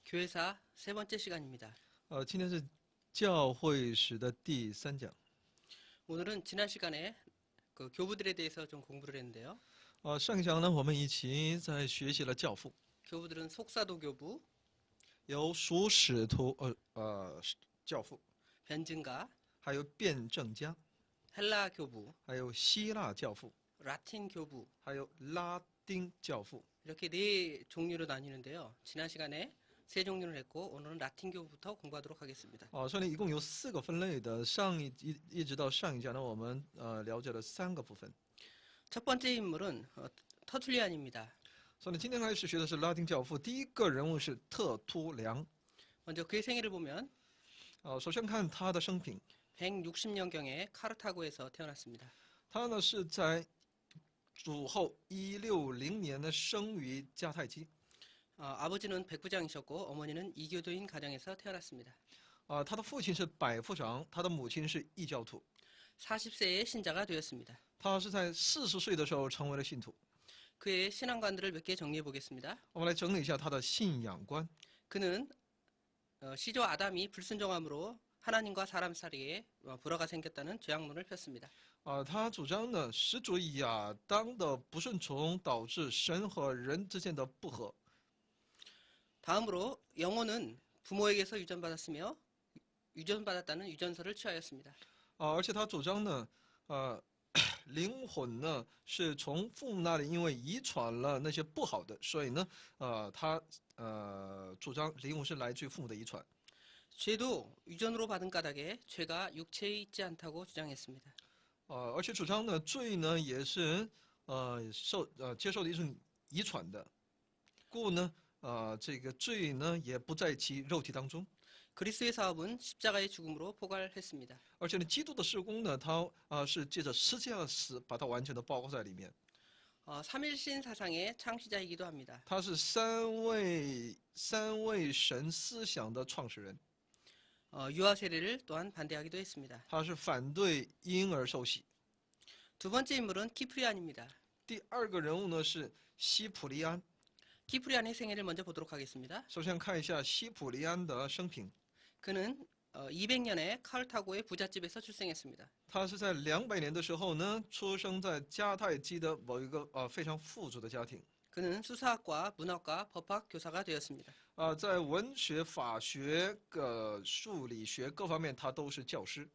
교회사 세 번째 시간입니다. 今天是教会史的第3讲。 오늘은 지난 시간에 그 교부들에 대해서 좀 공부를 했는데요. 上一讲呢，我们一起在学习了教父， 교부들은 속사도 교부, 有属使徒教父， 변증가, 还有辩证家， 헬라 교부, 还有希腊教父， 라틴 교부 还有拉丁教父。 이렇게 네 종류로 나뉘는데요. 지난 시간에 세 종류를 했고 오늘은 라틴 교부부터 공부하도록 하겠습니다. 所以呢，一共有4个分类的。一直到上一讲呢，我们了解了3个部分。 첫 번째 인물은 터툴리안입니다. 所以呢，今天开始学的是拉丁教父。第一个人物是特突良。 먼저 그의 생애를 보면 首先看他的生平， 160년경에 카르타고에서 태어났습니다. 他呢是在主后160年呢生于迦太基。 아버지는 백부장이셨고 어머니는 이교도인 가정에서 태어났습니다. 他的父亲是百夫长，他的母亲是异教徒。 40세에 신자가 되었습니다. 他是在40岁的时候成为了信徒。 그의 신앙관들을 몇 개 정리해 보겠습니다. 我们来整理一下他的信仰观。 그는 시조 아담이 불순종함으로 하나님과 사람 사이에 불화가 생겼다는 죄악론을 폈습니다. 他主张呢，始祖亚当的不顺从导致神和人之间的不和。 다음으로 영혼은 부모에게서 유전받았으며 유전받았다는 유전서를 취하였습니다. 而且他主张呢，灵魂呢是从父母那里因为遗传了那些不好的，所以呢，他主张灵魂是来自于父母的遗传。 죄도 유전으로 받은 까닭에 죄가 육체에 있지 않다고 주장했습니다. 而且主张呢，罪呢也是接受的一种遗传的，故呢，这个罪呢也不在其肉体当中。 그리스도의 사업은 십자가의 죽음으로 포괄했습니다. 而且呢，基督的事工呢，他是借着十字架的死，把它完全的包括在里面。 삼일신 사상의 창시자이기도 합니다. 他是三位神思想的创始人。 유아 세례를 또한 반대하기도 했습니다. 他是反对婴儿受洗。 두 번째 인물은 키프리안입니다. 第二个人物呢是西普利安。 키프리안의 생애를 먼저 보도록 하겠습니다. 首先看一下西普利安的生平。 그는 200년에 카르타고의 부잣집에서 출생했습니다. 他是在200年的时候呢，出生在迦太基的某一个非常富足的家庭。 그는 수사학과, 문학과, 법학 교사가 되었습니다. 在文学、法学、数理学各方面，他都是教师。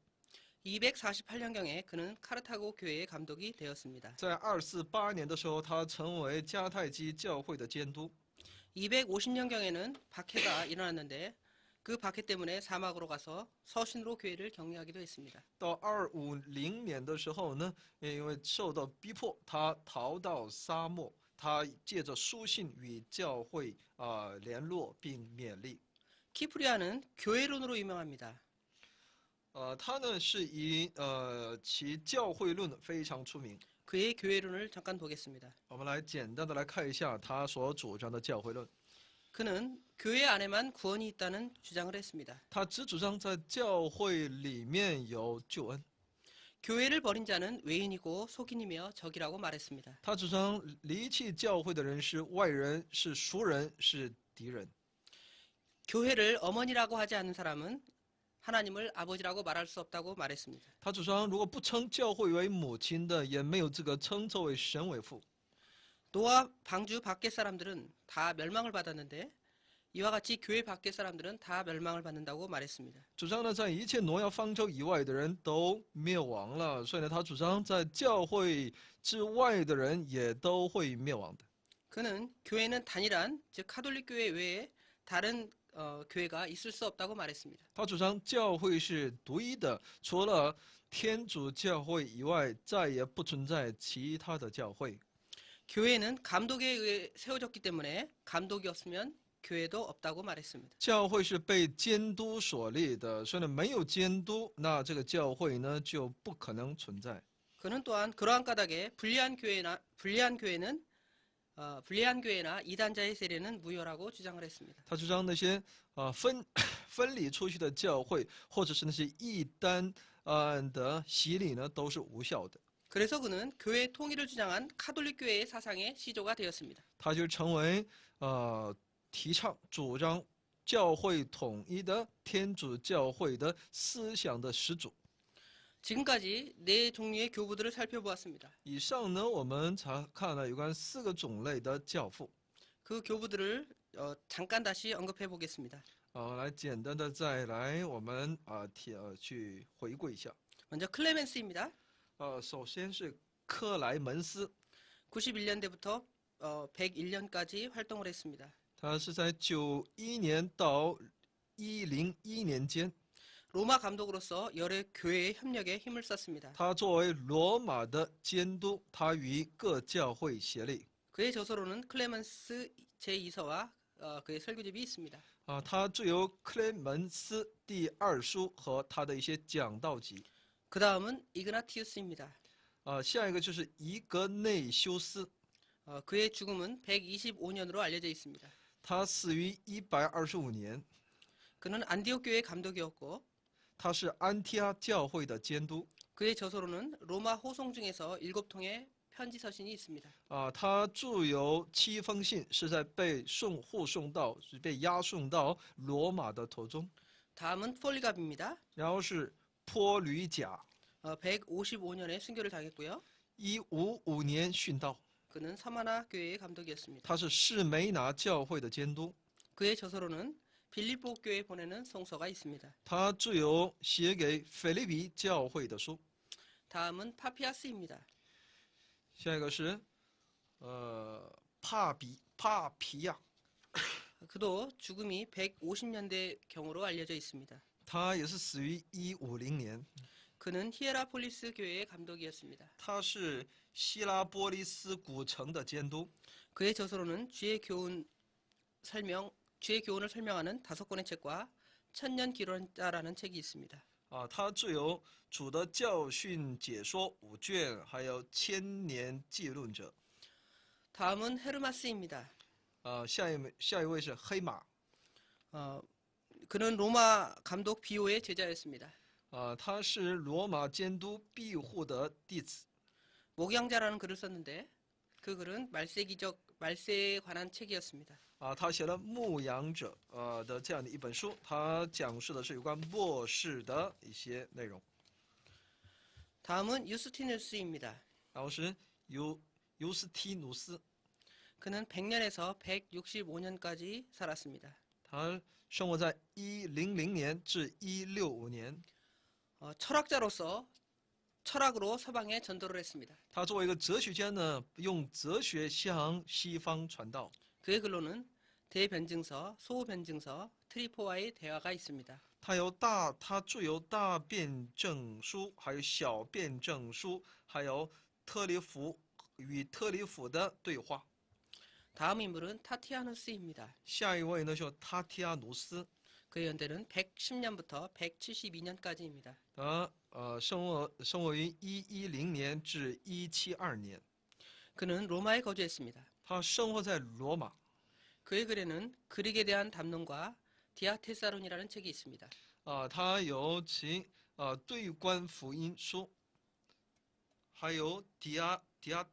248년경에 그는 카르타고 교회의 감독이 되었습니다. 在248年的时候，他成为迦太基教会的监督。 250년경에는 박해가 일어났는데 그 박해 때문에 사막으로 가서 서신으로 교회를 격려하기도 했습니다. 到250年的时候呢，因为受到逼迫，他逃到沙漠。 他借着书信与教会联络并勉励。 키프리안은 교회론으로 유명합니다. 他呢是以其教会论非常出名。 그의 교회론을 잠깐 보겠습니다. 我们来简单的来看一下他所主张的教会论。 그는 교회 안에만 구원이 있다는 주장을 했습니다. 他只主张在教会里面有救恩。 교회를 버린 자는 외인이고 속인이며 적이라고 말했습니다. 他主张离弃教会的人是外人，是熟人，是敌人。 교회를 어머니라고 하지 않는 사람은 하나님을 아버지라고 말할 수 없다고 말했습니다. 他主张如果不称教会为母亲的，也没有资格称作为神为父。 노아 방주 밖의 사람들은 다 멸망을 받았는데 이와 같이 교회 밖의 사람들은 다 멸망을 받는다고 말했습니다. 主张呢，在一切挪亚方舟以外的人都灭亡了，所以呢，他主张在教会之外的人也都会灭亡的。 그는 교회는 단일한 즉 카톨릭 교회 외에 다른 교회가 있을 수 없다고 말했습니다. 他主张教会是独一的，除了天主教会以外，再也不存在其他的教会。 교회는 감독에 의해 세워졌기 때문에 감독이 없으면 교회도 없다고 말했습니다. 教会是被监督所立的，所以呢，没有监督，那这个教会呢就不可能存在。 그는 또한 그러한 까닭에 불리한 교회나 이단자의 세례는 무효라고 주장을 했습니다. 他主张那些分离出去的教会，或者是那些异端的洗礼呢，都是无效的。 그래서 그는 교회 통일을 주장한 카톨릭 교회의 사상의 시조가 되었습니다. 他就成为提倡主张教会统一的天主教会的思想的始祖。 지금까지 네 종류의 교부들을 살펴보았습니다. 以上呢，我们查看了有关4个种类的教父。 그 교부들을 잠깐 다시 언급해 보겠습니다. 来简单的再来我们去回顾一下。 먼저 클레멘스입니다. 首先是克莱门斯， 91년대부터 101년까지 활동을 했습니다. 他是在91年到101年间， 로마 감독으로서 여러 교회의 협력에 힘을 썼습니다. 他作为罗马的监督，他与各教会协力。 그의 저서로는 클레멘스 제2서와 그의 설교집이 있습니다. 他著有克雷门斯第2书和他的一些讲道集。 그 다음은 이그나티우스입니다. 下一个就是伊格内修斯， 그의 죽음은 125년으로 알려져 있습니다. 他死于125年， 그는 안디옥 교회 감독이었고 他是安提阿教会的监督。 그의 저서로는 로마 호송 중에서 7통의 편지 서신이 있습니다. 他著有7封信，是在护送到被押送到罗马的途中。 다음은 폴리갑입니다. 然后是坡吕贾， 155년에 순교를 당했고요. 155年殉道。 그는 서마나 교회의 감독이었습니다. 他是士梅拿教会的监督。 그의 저서로는 빌립보 교회에 보내는 송서가 있습니다. 他著有写给腓立比教会的书。 다음은 파피아스입니다. 下一个是帕皮亚， 그도 죽음이 150년대 경으로 알려져 있습니다. 他也是死于150年。 그는 히에라폴리스 교회의 감독이었습니다. 他是希拉波利斯古城的监督。 그의 저서로는 주의 교훈을 설명하는 5권의 책과 천년 기론자라는 책이 있습니다. 他著有主的教训解说5卷，还有千年记论者。 다음은 헤르마스입니다. 下一位是黑马。 그는 로마 감독 비오의 제자였습니다. 他是罗马监督庇护的弟子。 목양자라는 글을 썼는데 그 글은 말세에 관한 책이었습니다. 他写了牧羊者的这样的一本书，他讲述的是有关末世的一些内容。 다음은 유스티누스입니다. 然后是尤斯提努斯， 그는 100년에서 165년까지 살았습니다. 他生活在100年至165年。 철학자로서 철학으로 서방에 전도를 했습니다. 他作为一个哲学家呢，用哲学向西方传道。 그의 글로는 대변증서, 소변증서, 트리포와의 대화가 있습니다. 他著有大辩证书，还有小辩证书，还有与特里弗的对话。 다음 인물은 타티아누스입니다. 下一位呢，就塔提亚努斯。 그의 연대는 110년부터 172년까지입니다. 他生活于110年至172年。 그는 로마에 거주했습니다. 他生活在罗马。 그의 글에는 그릭에 대한 담론과 디아테사론이라는 책이 있습니다. 他有其对观福音书，还有迪亚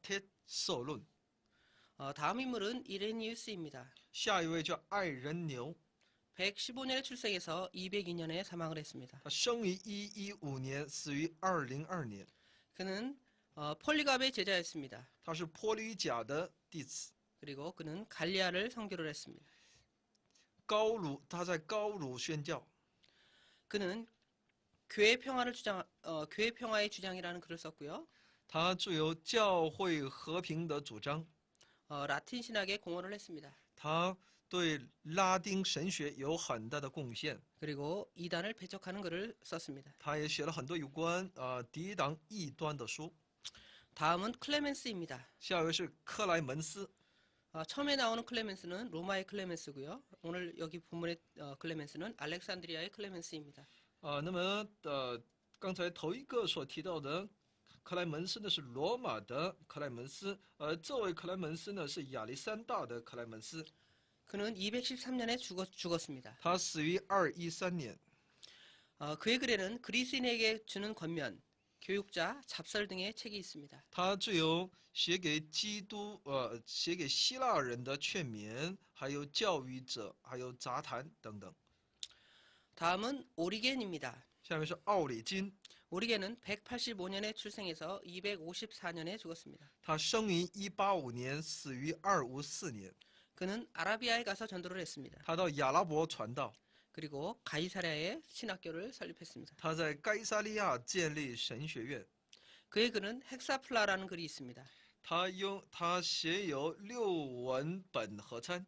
特瑟论。 다음 인물은 이레니우스입니다. 下一位叫爱人牛， 115년에 출생해서 202년에 사망을 했습니다. 他生于115年，死于202年。 그는 폴리갑의 제자였습니다. 他是坡吕贾的弟子。 그리고 그는 갈리아를 선교를 했습니다. 他在高卢宣教。 그는 교회 평화의 주장이라는 글을 썼고요. 他具有教会和平的主张。 라틴 신학에 공헌을 했습니다. 他对拉丁神学有很大的贡献。 그리고 이단을 배척하는 글을 썼습니다. 他也写了很多有关抵挡异端的书。 다음은 클레멘스입니다. 下一位是克莱门斯。 처음에 나오는 클레멘스는 로마의 클레멘스고요. 오늘 여기 본문의 클레멘스는 알렉산드리아의 클레멘스입니다. 那么刚才头一个所提到的克莱门斯呢是罗马的克莱门斯，这位克莱门斯呢是亚历山大的克莱门斯。 그는 213년에 죽었습니다. 他死于213年。 그의 글에는 그리스인에게 주는 권면, 교육자, 잡설 등의 책이 있습니다. 他具有写给写给希腊人的劝勉，还有教育者，还有杂谈等等。 다음은 오리겐입니다. 下面是奥里金， 오리겐은 185년에 출생해서 254년에 죽었습니다. 他生于185年，死于254年。 그는 아라비아에 가서 전도를 했습니다. 他到亚拉伯传道， 그리고 가이사랴에 신학교를 설립했습니다. 他在该萨利亚建立神学院。 그의 글은 헥사플라라는 글이 있습니다. 他写有6文本合参，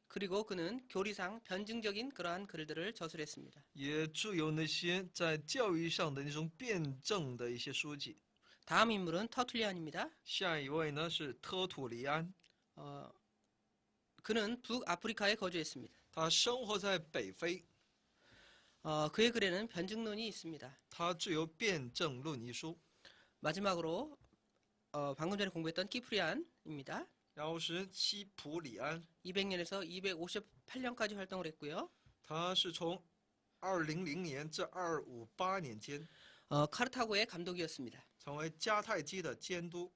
그리고 그는 교리상 변증적인 그러한 글들을 저술했습니다. 也著有那些在教育上的那种辩证的一些书籍。 다음 인물은 터툴리안입니다. 下一位呢是特图里安， 그는 북아프리카에 거주했습니다. 他生活在北非， 그의 글에는 변증론이 있습니다. 他具有辩证论一书。 마지막으로 방금 전에 공부했던 키프리안입니다. 然后是西普里安， 200년에서 258년까지 활동을 했고요. 他是从200年至258年间 카르타고의 감독이었습니다. 成为迦太基的监督。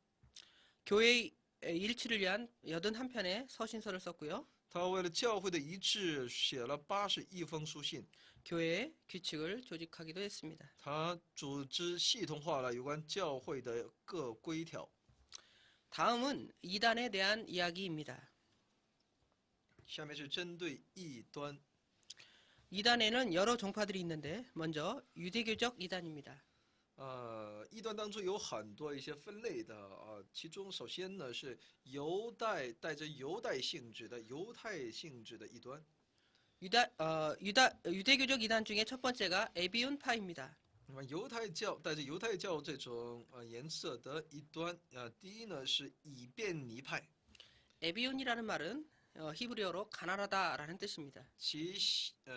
교회의 일치를 위한 81편의 서신서를 썼고요. 他为了教会的一致写了81封书信。 교회의 규칙을 조직하기도 했습니다. 他组织系统化了有关教会的各规条。 다음은 이단에 대한 이야기입니다. 下面是针对异端。 이단에는 여러 종파들이 있는데 먼저 유대교적 이단입니다. 异端当中有很多一些分类的其中首先呢是带着犹太性质的异端。 유대교적 이단 중에 첫 번째가 에비온파입니다. 那么带着犹太教这种颜色的异端，第一呢是以便尼派， 에비온이라는 말은 히브리어로 가난하다라는 뜻입니다. 其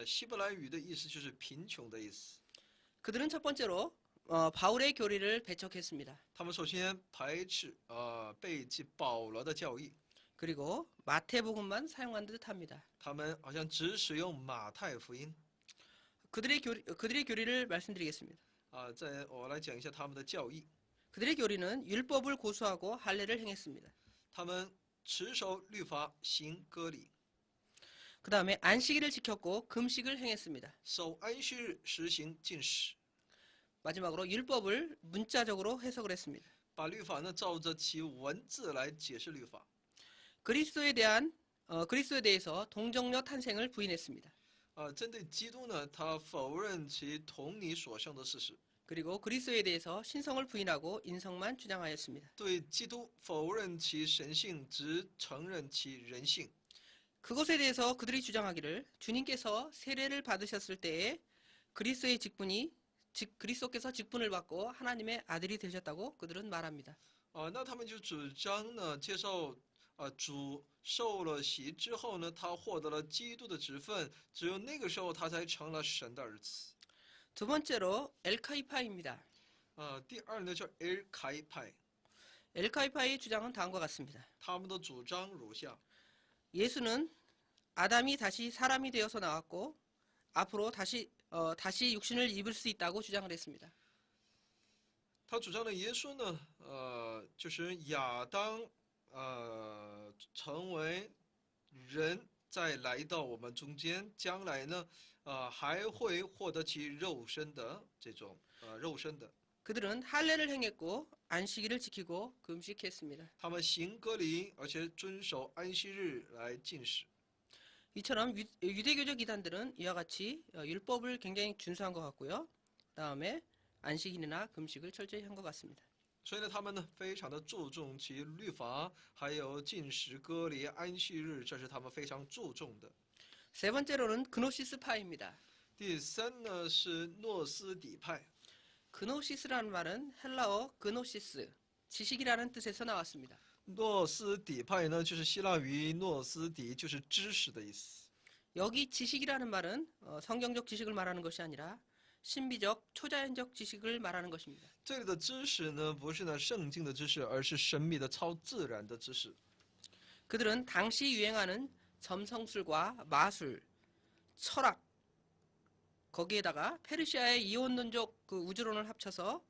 希伯来语的意思就是贫穷的意思。 그들은 첫 번째로 바울의 교리를 배척했습니다. 他们首先排斥背弃保罗的教义， 그리고 마태복음만 사용한 듯합니다. 他们好像只使用马太福音。 그들의 교리를 말씀드리겠습니다. 我来讲一下他们的教义。 그들의 교리는 율법을 고수하고 할례를 행했습니다. 他们持守律法，行割礼， 그 다음에 안식일을 지켰고 금식을 행했습니다. 守安息日，实行禁食， 마지막으로 율법을 문자적으로 해석을 했습니다. 把律法呢照着其文字来解释律法。 그리스도에 대해서 동정녀 탄생을 부인했습니다. 针对基督呢，他否认其同你所生的事实。 그리고 그리스도에 대해서 신성을 부인하고 인성만 주장하였습니다. 对基督否认其神性，只承认其人性。 그것에 대해서 그들이 주장하기를 주님께서 세례를 받으셨을 때에 그리스도께서 직분을 받고 하나님의 아들이 되셨다고 그들은 말합니다. 那他们就主张呢，接受主受了洗之后呢，他获得了基督的职分，只有那个时候他才成了神的儿子。 두 번째로 엘카이파입니다. 第二呢叫 El 开派， 엘카이파의 주장은 다음과 같습니다. 他们的主张如下： 예수는 아담이 다시 사람이 되어서 나왔고 앞으로 다시 육신을 입을 수 있다고 주장을 했습니다. 他主张的耶稣呢，就是亚当成为人，再来到我们中间，将来呢，还会获得其肉身的这种肉身的。 그들은 할례를 행했고 안식일을 지키고 금식했습니다. 他们行割礼，而且遵守安息日来禁食。 이처럼 유대교적 이단들은 이와 같이 율법을 굉장히 준수한 것 같고요. 다음에 안식일이나 금식을 철저히 한 것 같습니다. 所以呢，他们呢非常的注重其律法，还有禁食、割礼、安息日，这是他们非常注重的。 세 번째로는 그노시스파입니다. 第三呢是诺斯底派。 그노시스라는 말은 헬라어 그노시스, 지식이라는 뜻에서 나왔습니다. 诺斯底派呢，就是希腊语诺斯底，就是知识的意思。 여기 지식이라는 말은 성경적 지식을 말하는 것이 아니라 신비적, 초자연적 지식을 말하는 것입니다. 这里的知识呢，不是呢圣经的知识，而是神秘的、超自然的知识。 그들은 당시 유행하는 점성술과 마술, 철학, 거기에다가 페르시아의 이원론적 그 우주론을 합쳐서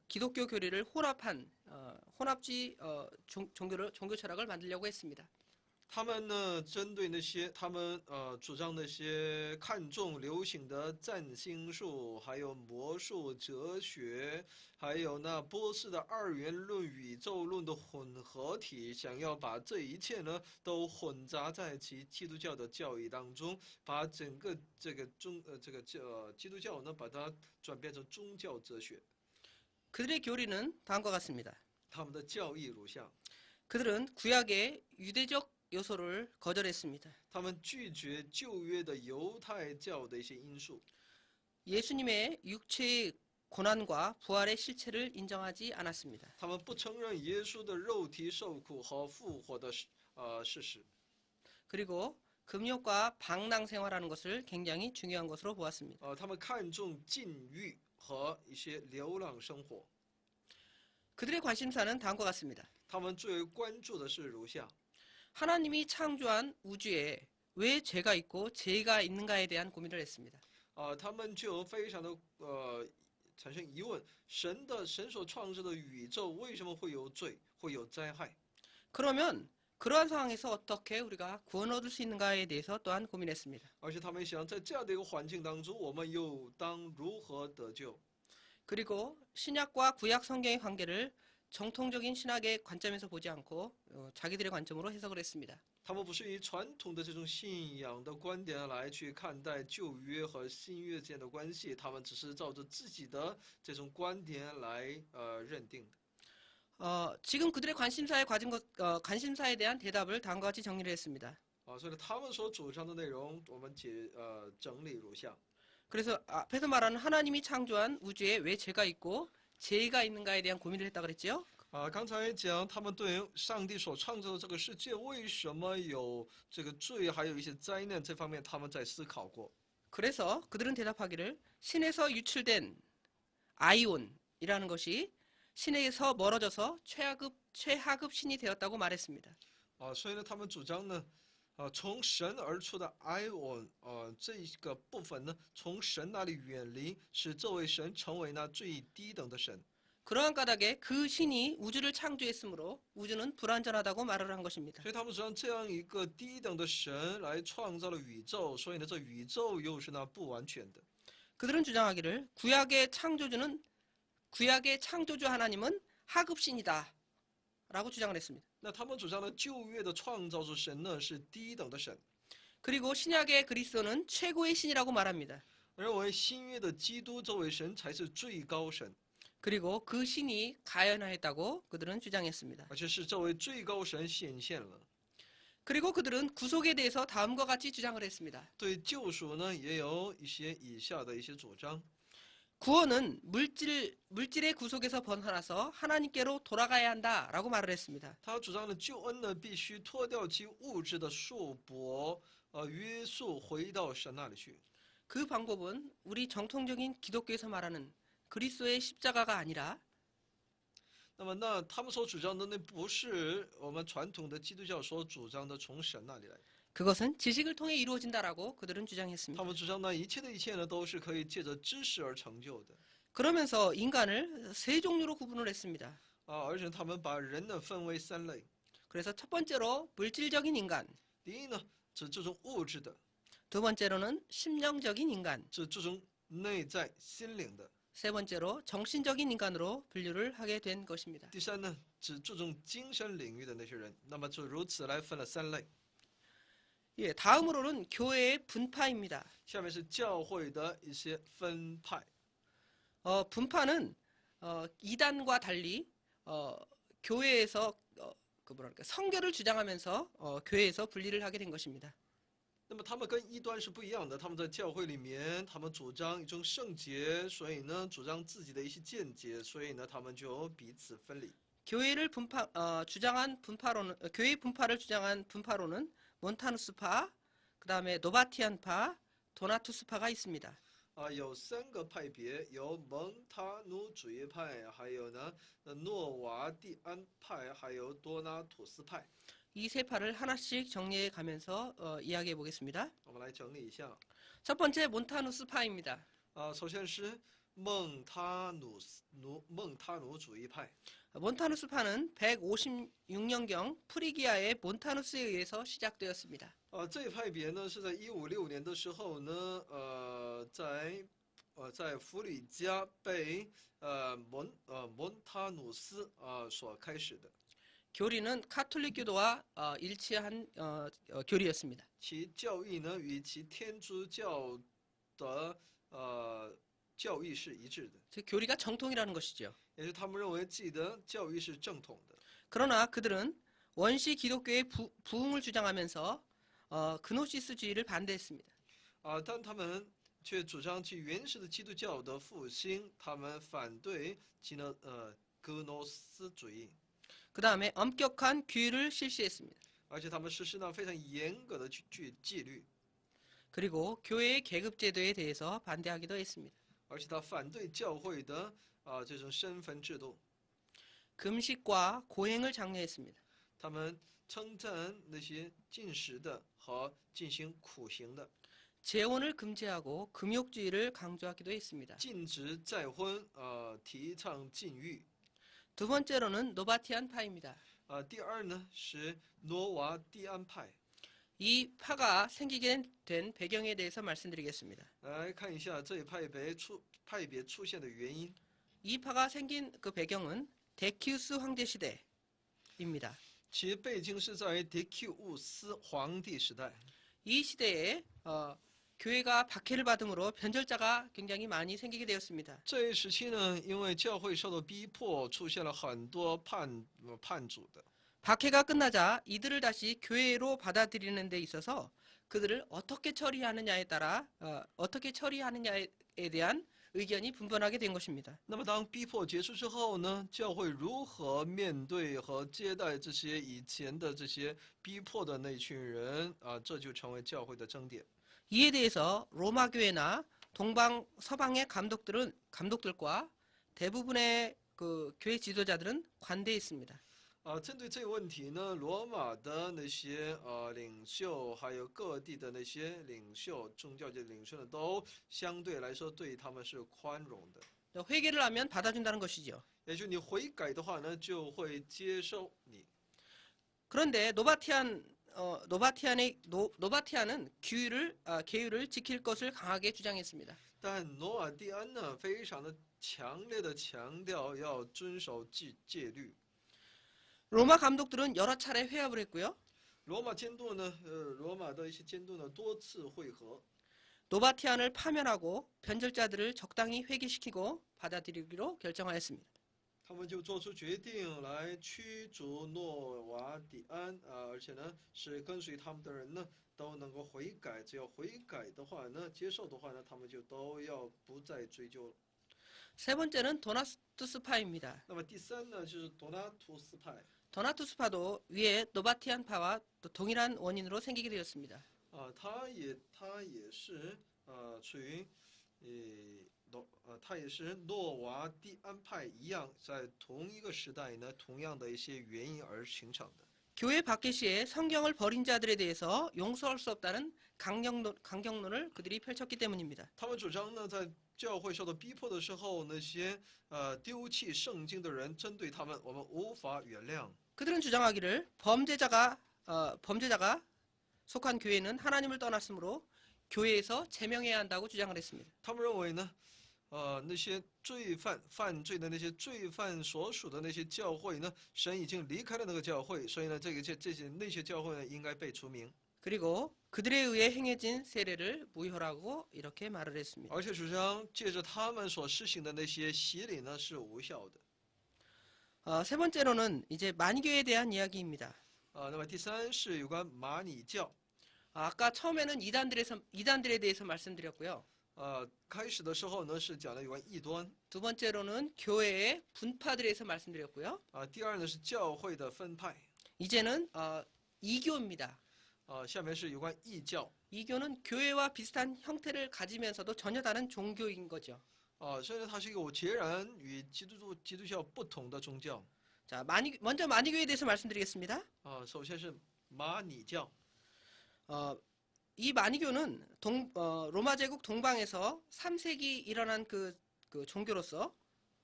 기독교 교리를 혼합한 혼합주의 종교 철학을 만들려고 했습니다. 他们呢，针对那些他们主张那些看重流行的占星术，还有魔术、哲学，还有那波士的二元论、宇宙论的混合体，想要把这一切呢都混杂在其基督教的教义当中，把整个这个基督教呢，把它转变成宗教哲学。 그들의 교리는 다음과 같습니다. 他们的教义如下， 그들은 구약의 유대적 요소를 거절했습니다. 他们拒绝旧约的犹太教的一些因素。 예수님의 육체의 고난과 부활의 실체를 인정하지 않았습니다. 他们不承认耶稣的肉体受苦和复活的事实， 그리고 금욕과 방랑 생활하는 것을 굉장히 중요한 것으로 보았습니다. 他们看重禁欲和一些流浪生活。 그들의 관심사는 다음과 같습니다. 他们最为关注的是如下： 하나님이 창조한 우주에 왜 죄가 있고 죄가 있는가에 대한 고민을 했습니다. 他们就非常的产生疑问：神所创造的宇宙为什么会有罪，会有灾害？ 그러면 그러한 상황에서 어떻게 우리가 구원 얻을 수 있는가에 대해서 또한 고민했습니다. 而且他们想，在这样的一个环境当中，我们又当如何得救？ 그리고 신약과 구약 성경의 관계를 정통적인 신학의 관점에서 보지 않고 자기들의 관점으로 해석을 했습니다. 他们不是以传统的这种信仰的观点来去看待旧约和新约之间的关系，他们只是照着自己的这种观点来认定的。 지금 그들의 관심사에 대한 대답을 다음과 같이 정리를 했습니다. 所以他们所主张的内容，我们整理如下。 그래서 앞에서 말하는 하나님이 창조한 우주에 왜 죄가 있고 죄가 있는가에 대한 고민을 했다 그랬죠? 刚才讲他们对上帝所创造的这个世界为什么有这个罪，还有一些灾难这方面，他们在思考过。 그래서 그들은 대답하기를 신에서 유출된 아이온이라는 것이 신에서 멀어져서 최하급 신이 되었다고 말했습니다. 所以呢，他们主张呢，从神而出的 ion，这个部分呢，从神那里远离，使这位神成为那最低等的神。 그러한 까닭에 그 신이 우주를 창조했으므로 우주는 불완전하다고 말을 한 것입니다. 所以他们主张这样一个低等的神来创造了宇宙，所以呢，这宇宙又是那不完全的。 그들은 주장하기를 구약의 창조주 하나님은 하급신이다 라고 주장을 했습니다. 那他们主张的旧约的创造主神呢是低等的神， 그리고 신약의 그리스도는 최고의 신이라고 말합니다. 认为新约的基督这位神才是最高神， 그리고 그 신이 가연하였다고 그들은 주장했습니다. 而且是这位最高神显现了。 그리고 그들은 구속에 대해서 다음과 같이 주장을 했습니다. 对救赎呢，也有一些以下的一些主张。 구원은 물질의 구속에서 벗어나서 하나님께로 돌아가야 한다라고 말을 했습니다. 他主张的救恩呢，必须脱掉其物质的束缚，约束回到神那里去。 그 방법은 우리 정통적인 기독교에서 말하는 그리스도의 십자가가 아니라 那么，那他们所主张的那不是我们传统的基督教所主张的从神那里来。 그것은 지식을 통해 이루어진다라고 그들은 他 주장했습니다. 们主张呢，一切的一切呢，都是可以借着知识而成就的。 그러면서 인간을 세 종류로 구분을 했습니다. 而且他们把人呢分为三类。 그래서 첫 번째로 물질적인 인간, 第一呢，指这种物质的； 두 번째로는 심령적인 인간, 指这种内在心灵的； 세 번째로 정신적인 인간으로 분류를 하게 된 것입니다. 第三呢，指这种精神领域的那些人。那么就如此来分了三类。 예, 다음으로는 교회의 분파입니다. 下面是教会的一些分派。 분파는 이단과 달리 교회에서 성결을 주장하면서 교회에서 분리를 하게 된 것입니다. 那么他们跟异端是不一样的，他们在教会里面，他们主张一种圣洁，所以呢，主张自己的一些见解，所以呢，他们就彼此分离。 교회의 분파를 주장한 분파로는 몬타누스파, 그 다음에 노바티안파, 도나투스파가 있습니다. 有三个派别，有蒙塔努主义派，还有呢诺瓦第安派，还有多纳土斯派。 이 세 파를 하나씩 정리해 가면서 이야기해 보겠습니다. 我们来整理一下。 첫 번째 몬타누스파입니다. 首先是蒙塔努主义派。 몬타누스파는 156년경 프리기아의 몬타누스에 의해서 시작되었습니다. 这一派别呢是在1566年的时候呢，在弗里加被蒙塔努斯所开始的。 교리는 카톨릭 교도와 일치한 교리였습니다. 其教义呢与其天主教的教义是一致的， 즉 교리가 정통이라는 것이죠. 也是他们认为自己的教义是正统的。 그러나 그들은 원시 기독교의 부흥을 주장하면서 그노시스주의를 반대했습니다. 但他们却主张其原始的基督教的复兴，他们反对格诺斯主义， 그 다음에 엄격한 규율을 실시했습니다. 而且他们实施了非常严格的纪律， 그리고 교회의 계급 제도에 대해서 반대하기도 했습니다. 而且他反对教会的这种身份制度。 금식과 고행을 장려했습니다. 他们称赞那些禁食的和进行苦行的， 재혼을 금지하고 금욕주의를 강조하기도 했습니다. 禁止再婚，提倡禁欲。 두 번째로는 노바티안파입니다. 第二呢是诺瓦蒂安派。 이 파가 생기게 된 배경에 대해서 말씀드리겠습니다. 来看一下这一派别出现的原因。 이 파가 생긴 그 배경은 데키우스 황제 시대입니다. 其背景是在狄丘乌斯皇帝时代。 이 시대에 교회가 박해를 받음으로 변절자가 굉장히 많이 생기게 되었습니다. 这一时期呢，因为教会受到逼迫，出现了很多叛主的。 박해가 끝나자 이들을 다시 교회로 받아들이는 데 있어서 그들을 어떻게 처리하느냐에 따라 어떻게 처리하느냐에 대한 의견이 분분하게 된 것입니다. 那么当逼迫结束之后呢，教会如何面对和接待这些以前的这些逼迫的那群人这就成为教会的争点。 이에 대해서 로마 교회나 동방 서방의 감독들과 대부분의 그 교회 지도자들은 관대했습니다. 针对这个问题呢，罗马的那些领袖，还有各地的那些领袖，宗教界领袖呢，都相对来说对他们是宽容的。 회개를 하면 받아준다는 것이죠. 也就是你悔改的话呢，就会接受你。 그런데 노바티안은 계율을 지킬 것을 강하게 주장했습니다. 但诺瓦蒂安呢，非常的强烈的强调要遵守戒律。 로마 감독들은 여러 차례 회합을 했고요. 罗马监督呢，罗马的一些监督呢，多次会合， 노바티안을 파면하고 변절자들을 적당히 회개시키고 받아들이기로 결정하였습니다. 他们就做出决定来驱逐诺瓦底安而且呢，是跟随他们的人呢都能够悔改，只要悔改的话呢，接受的话呢，他们就都要不再追究了。 세 번째는 도나투스파입니다. 那么第三呢，就是多纳图斯派。 도나투스파도 위에 노바티안파와 동일한 원인으로 생기게 되었습니다. 他也是属于他也是诺瓦蒂安派一样，在同一个时代呢，同样的一些原因而形成的。 교회 박해 시에 성경을 버린 자들에 대해서 용서할 수 없다는 강경론을 그들이 펼쳤기 때문입니다. 他们主张呢，在教会受到逼迫的时候，那些丢弃圣经的人，针对他们，我们无法原谅。 그들은 주장하기를 범죄자가 속한 교회는 하나님을 떠났으므로 교회에서 제명해야 한다고 주장을 했습니다. 他们认为呢，那些犯罪的那些罪犯所属的那些教会呢，神已经离开了那个教会，所以呢，那些教会呢，应该被除名。 그리고 그들에 의해 행해진 세례를 무효라고 이렇게 말을 했습니다. 而且主张借着他们所施行的那些洗礼呢，是无效的。 세 번째로는 이제 만교에 대한 이야기입니다. 那么第三是有关马里教。 아까 처음에는 이단들에 대해서 말씀드렸고요. 开始的时候呢是讲了有关异端。 두 번째로는 교회의 분파들에 대해서 말씀드렸고요. 第二呢是教会的分派。 이제는 이교입니다. 下面是有关异教。 이교는 교회와 비슷한 형태를 가지면서도 전혀 다른 종교인 거죠. 所以呢，它是一个截然与基督教不同的宗教。 자, 먼저 만이교에 대해서 말씀드리겠습니다. 首先是马里教。 이 만이교는 로마 제국 동방에서 3세기 일어난 그 그 종교로서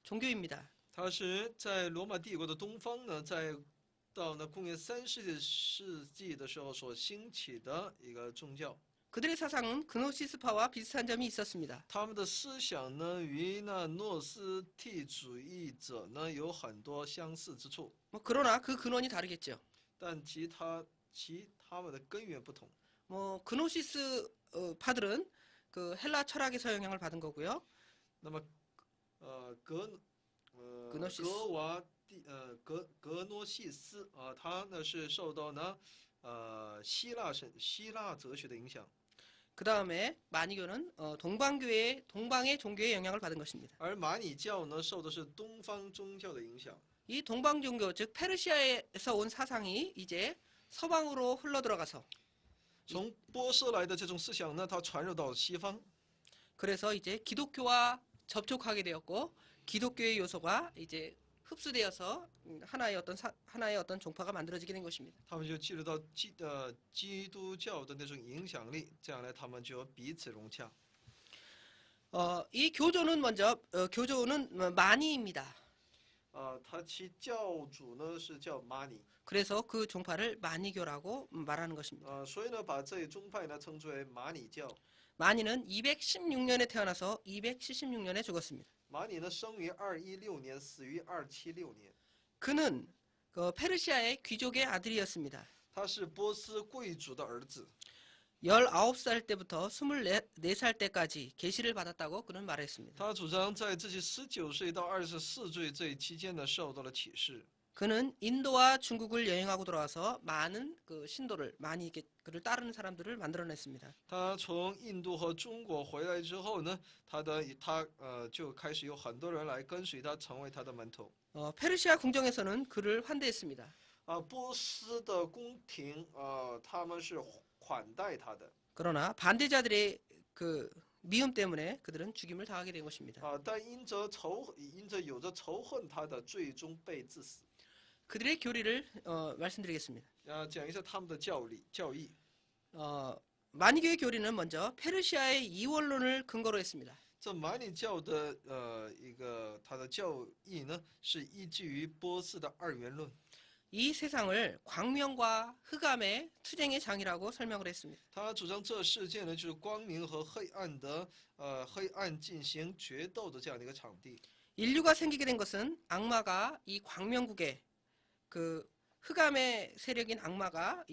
종교입니다. 它是在罗马帝国的东方呢，到公元3世纪的时候所兴起的一个宗教。 그들의 사상은 그노시스파와 비슷한 점이 있었습니다. 他们的思想呢，与那诺斯替主义者呢有很多相似之处， 뭐 그러나 그 근원이 다르겠죠. 但他们的根源不同。 뭐 그노시스 파들은 그 헬라 철학에서 영향을 받은 거고요. 那么，格诺西斯格诺西斯啊，他呢是受到呢希腊哲学的影响， 그 다음에 마니교는 동방의 종교의 영향을 받은 것입니다. 而马你教呢受的是东方宗教的影响。 이 동방 종교, 즉 페르시아에서 온 사상이 이제 서방으로 흘러 들어가서 从波斯来的这种思想呢，它传入到西方， 그래서 이제 기독교와 접촉하게 되었고 기독교의 요소가 이제 흡수되어서 하나의 어떤 종파가 만들어지게 된 것입니다. 他们就进入到基督教的那种影响力，这样来他们就彼此融洽。 이 교조는 먼저 교조는 마니입니다. 他其教主呢是叫马尼， 그래서 그 종파를 마니교라고 말하는 것입니다. 所以呢把这一宗派呢称之为马你教。 마니는 216년에 태어나서 276년에 죽었습니다. 马你呢生于216年，死于276年。 그는 그 페르시아의 귀족의 아들이었습니다. 他是波斯贵族的儿子， 19살 때부터 24살 때까지 계시를 받았다고 그는 말했습니다. 他主张在自己19岁到24岁这一期间呢受到了启示。 그는 인도와 중국을 여행하고 돌아와서 많은 그 신도를 많이 그를 따르는 사람들을 만들어냈습니다. 他从印度和中国回来之后呢，就开始有很多人来跟随他，成为他的门徒。 페르시아 궁정에서는 그를 환대했습니다. 波斯的宫廷他们是款待他的。 그러나 반대자들의 그 미움 때문에 그들은 죽임을 당하게 된 것입니다. 但因着有着仇恨他的，最终被致死。 그들의 교리를 말씀드리겠습니다. 讲一下他们的教义。 마니교의 교리는 먼저 페르시아의 이원론을 근거로 했습니다. 这马里教的它的教义呢，是依据于波斯的二元论。 이 세상을 광명과 흑암의 투쟁의 장이라고 설명을 했습니다. 他主张这世界呢，就是光明和黑暗进行决斗的这样的一个场地。 인류가 생기게 된 것은 악마가 이 광명국에 그 흑암의 세력인 악마가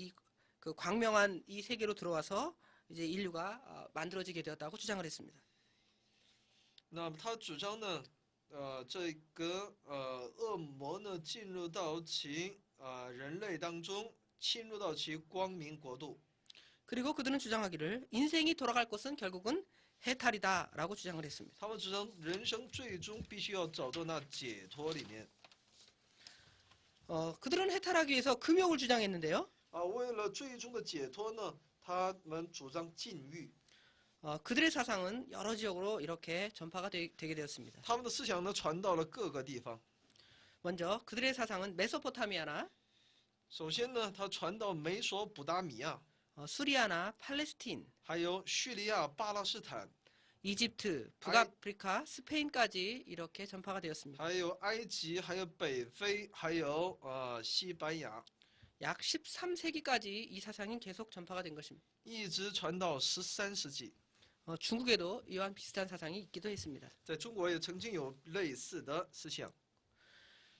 그 광명한 이 세계로 들어와서 이제 인류가 만들어지게 되었다고 주장을 했습니다. 那么他主张呢，这个恶魔呢进入到其人类当中，侵入到其光明国度。 그리고 그들은 주장하기를 인생이 돌아갈 곳은 결국은 해탈이다라고 주장을 했습니다. 他们主张人生最终必须要找到那解脱里面。 그들은 해탈하기 위해서 금욕을 주장했는데요. 为了最终的解脱呢，他们主张禁欲。 그들의 사상은 여러 지역으로 이렇게 전파가 되게 되었습니다. 他们的思想呢传到了各个地方。 먼저 그들의 사상은 메소포타미아나 首先呢，它传到美索不达米亚， 수리아나 팔레스틴, 还有叙利亚、巴勒斯坦， 이집트, 북아프리카, 스페인까지 이렇게 전파가 되었습니다. 还有埃及，还有北非，还有西班牙， 약 13세기까지 이 사상이 계속 전파가 된 것입니다. 一直传到13世纪。 중국에도 이와 비슷한 사상이 있기도 했습니다. 在中国也曾经有类似的思想。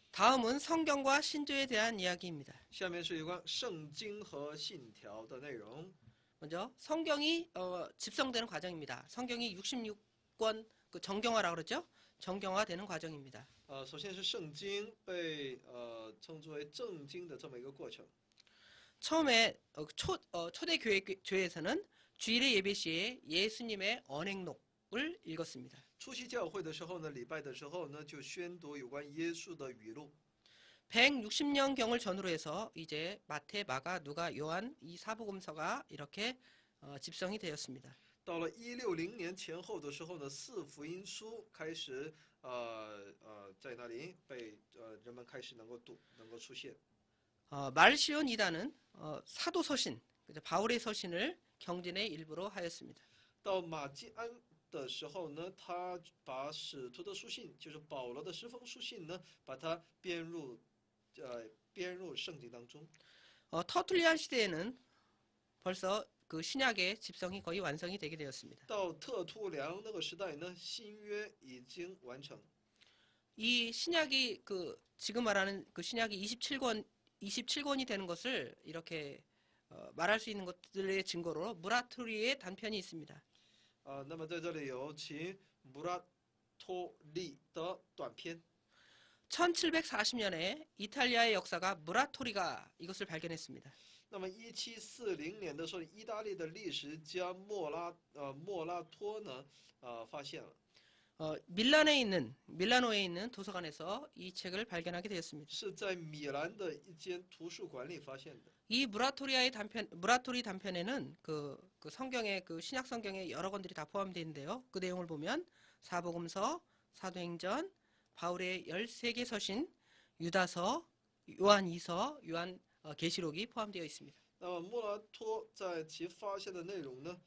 다음은 성경과 신조에 대한 이야기입니다. 下面是有关圣经和信条的内容。 먼저 성경이 집성되는 과정입니다. 성경이 66권 그 정경화라고 그러죠. 정경화되는 과정입니다. 首先是圣经被称之为正经的这么一个过程。 처음에 초대 교회에서는 주일의 예배 시에 예수님의 언행록을 읽었습니다. 初期教会的时候呢，礼拜的时候呢，就宣读有关耶稣的语录。 160년경을 전후로 해서 이제 마태, 마가, 누가, 요한 이 사복음서가 이렇게 집성이 되었습니다. 到了160年前后的时候呢，四福音书开始在那里被人们开始能够出现。 말시온 이다는 사도 서신, 바울의 서신을 경전의 일부로 하였습니다. 到马基安的时候呢，他把使徒的书信，就是保罗的10封书信呢，把它编入圣经当中。 터툴리안 시대에는 벌써 그 신약의 집성이 거의 완성이 되게 되었습니다. 到特突良那个时代呢，新约已经完成。 이 신약이 그 지금 말하는 그 신약이 27권이 되는 것을 이렇게 말할 수 있는 것들의 증거로 무라토리의 단편이 있습니다. 那么在这里有其穆拉托利的短篇。 1740년에 이탈리아의 역사가 무라토리가 이것을 발견했습니다. 那么1740年的时候，意大利的历史家莫拉托呢，发现了， 밀라노에 있는 도서관에서 이 책을 발견하게 되었습니다. 是在米兰的一间图书馆里发现的。 이 무라토리 단편에는 그 성경의 그 신약 성경의 여러 권들이 다 포함되어 있는데요. 그 내용을 보면 사복음서, 사도행전, 바울의 13개 서신, 유다서, 요한 2서, 요한 계시록이 포함되어 있습니다. 那么莫拉托在其发现的内容呢，